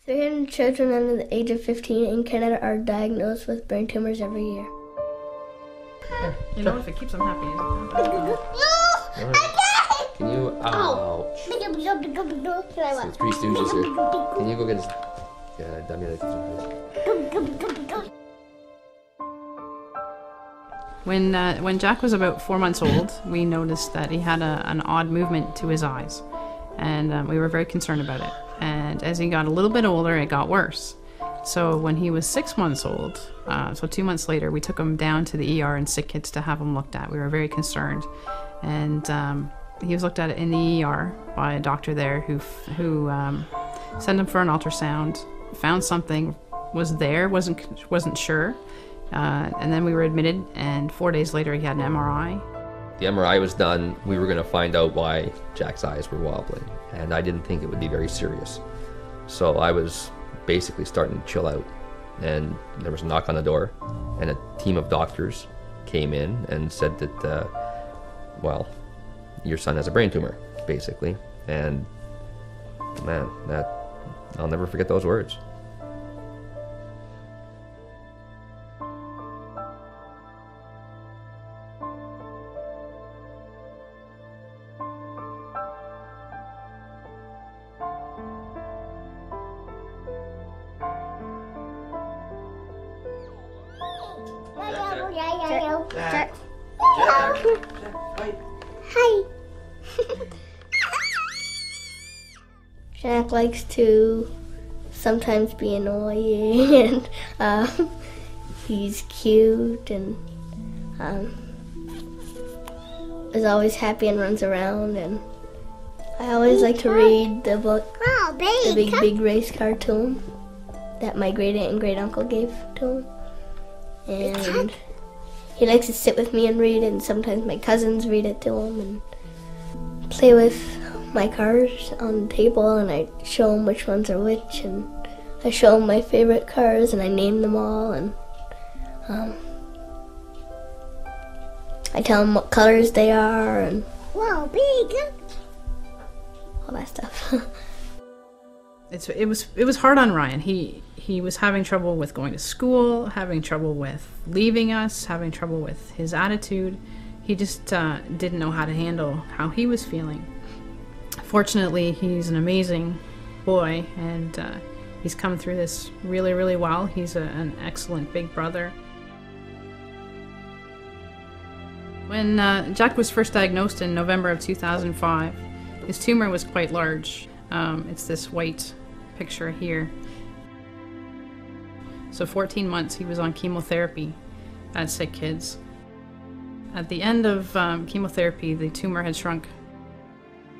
300 children under the age of 15 in Canada are diagnosed with brain tumors every year. You know, if it keeps them happy, isn't it? No! I can't! Can you... Ouch. So Three Stooges here. Can you go get his... Yeah, dummy like this. When Jack was about 4 months old, we noticed that he had an odd movement to his eyes, and we were very concerned about it. And as he got a little bit older, it got worse. So when he was 6 months old, so 2 months later, we took him down to the ER and sick kids to have him looked at. We were very concerned, and he was looked at in the ER by a doctor there who sent him for an ultrasound, found something was there, wasn't sure. And then we were admitted, and 4 days later he had an MRI. The MRI was done. We were going to find out why Jack's eyes were wobbling, and I didn't think it would be very serious. So I was basically starting to chill out, and there was a knock on the door, and a team of doctors came in and said that, well, your son has a brain tumor, basically. And man, I'll never forget those words. Jack. Hi. Jack likes to sometimes be annoying, and he's cute, and is always happy and runs around. And I always like to read the book, the Big Race cartoon that my great aunt and great uncle gave to him. And he likes to sit with me and read it, and sometimes my cousins read it to him and play with my cars on the table, and I show him which ones are which, and I show him my favorite cars, and I name them all, and I tell him what colors they are, and all that stuff. It was hard on Ryan. He was having trouble with going to school, having trouble with leaving us, having trouble with his attitude. He just didn't know how to handle how he was feeling. Fortunately, he's an amazing boy, and he's come through this really, really well. He's an excellent big brother. When Jack was first diagnosed in November of 2005, his tumor was quite large. It's this white picture here. So 14 months he was on chemotherapy at Sick Kids. At the end of chemotherapy, the tumor had shrunk.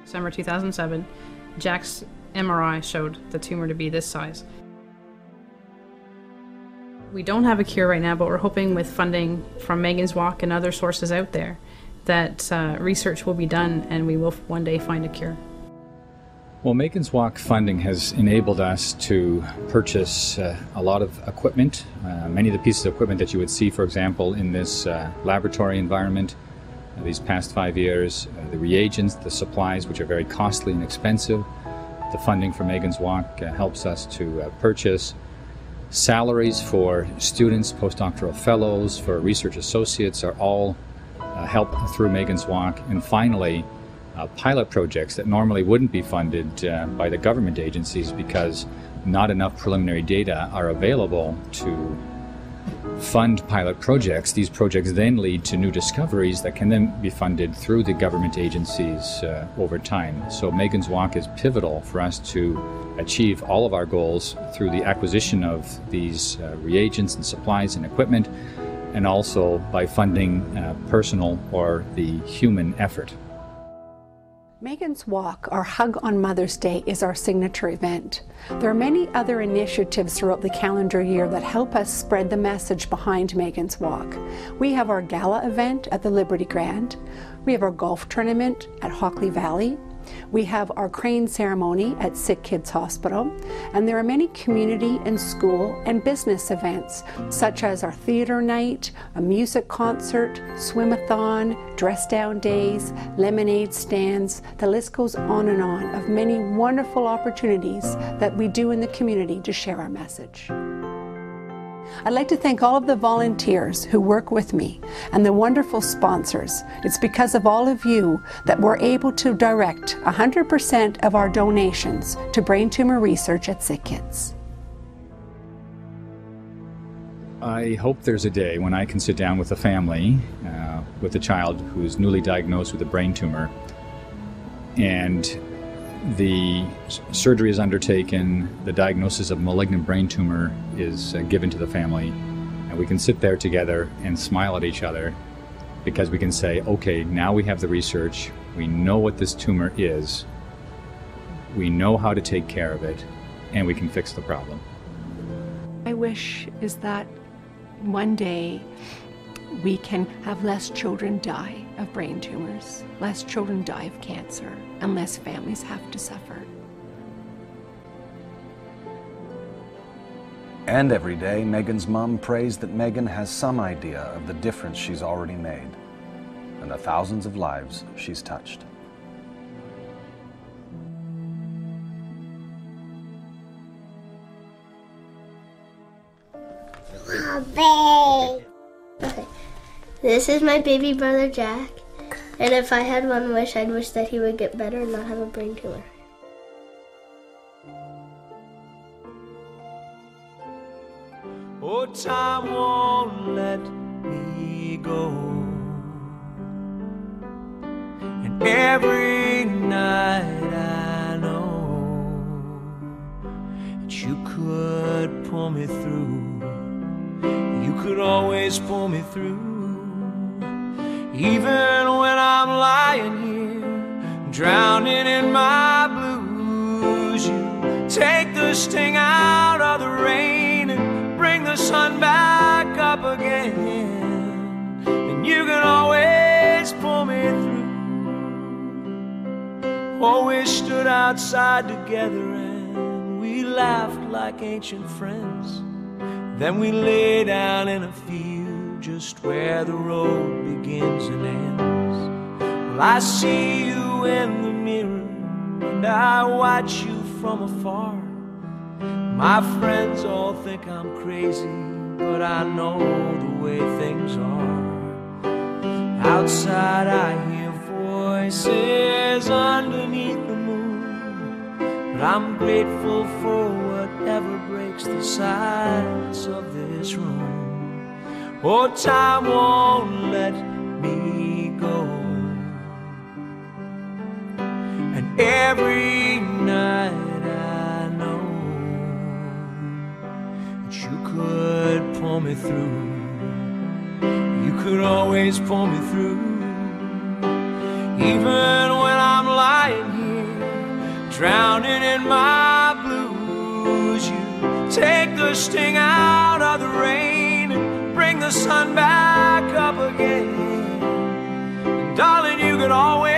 December 2007, Jack's MRI showed the tumor to be this size. We don't have a cure right now, but we're hoping with funding from Meagan's Walk and other sources out there that research will be done and we will one day find a cure. Well, Meagan's Walk funding has enabled us to purchase a lot of equipment, many of the pieces of equipment that you would see, for example, in this laboratory environment these past 5 years, the reagents, the supplies, which are very costly and expensive. The funding for Meagan's Walk helps us to purchase salaries for students, postdoctoral fellows, for research associates are all helped through Meagan's Walk. And finally, pilot projects that normally wouldn't be funded by the government agencies because not enough preliminary data are available to fund pilot projects. These projects then lead to new discoveries that can then be funded through the government agencies over time. So Meagan's Walk is pivotal for us to achieve all of our goals through the acquisition of these reagents and supplies and equipment, and also by funding personal or the human effort. Meagan's Walk, our Hug on Mother's Day, is our signature event. There are many other initiatives throughout the calendar year that help us spread the message behind Meagan's Walk. We have our gala event at the Liberty Grand. We have our golf tournament at Hockley Valley. We have our crane ceremony at Sick Kids Hospital, and there are many community and school and business events, such as our theater night, a music concert, swim-a-thon, dress-down days, lemonade stands. The list goes on and on of many wonderful opportunities that we do in the community to share our message. I'd like to thank all of the volunteers who work with me and the wonderful sponsors. It's because of all of you that we're able to direct 100% of our donations to brain tumor research at Sick Kids. I hope there's a day when I can sit down with a family, with a child who's newly diagnosed with a brain tumor, and the surgery is undertaken, the diagnosis of malignant brain tumor is given to the family, and we can sit there together and smile at each other because we can say, okay, now we have the research, we know what this tumor is, we know how to take care of it, and we can fix the problem. My wish is that one day we can have less children die of brain tumors, less children die of cancer, and less families have to suffer. And every day, Meagan's mom prays that Meagan has some idea of the difference she's already made and the thousands of lives she's touched. Okay. This is my baby brother Jack, and if I had one wish, I'd wish that he would get better and not have a brain tumor. Oh, time won't let me go, and every night I know that you could pull me through. You could always pull me through. Even when I'm lying here, drowning in my blues, you take the sting out of the rain and bring the sun back up again. And you can always pull me through. Always stood outside together and we laughed like ancient friends. Then we lay down in a field just where the road begins and ends. Well, I see you in the mirror and I watch you from afar. My friends all think I'm crazy, but I know the way things are. Outside I hear voices underneath the moon, but I'm grateful for whatever breaks the silence of this room. Oh, time won't let me go, and every night I know that you could pull me through. You could always pull me through. Even when I'm lying here, drowning in my blues, you take the sting out of the rain and bring the sun back up again. And darling, you could always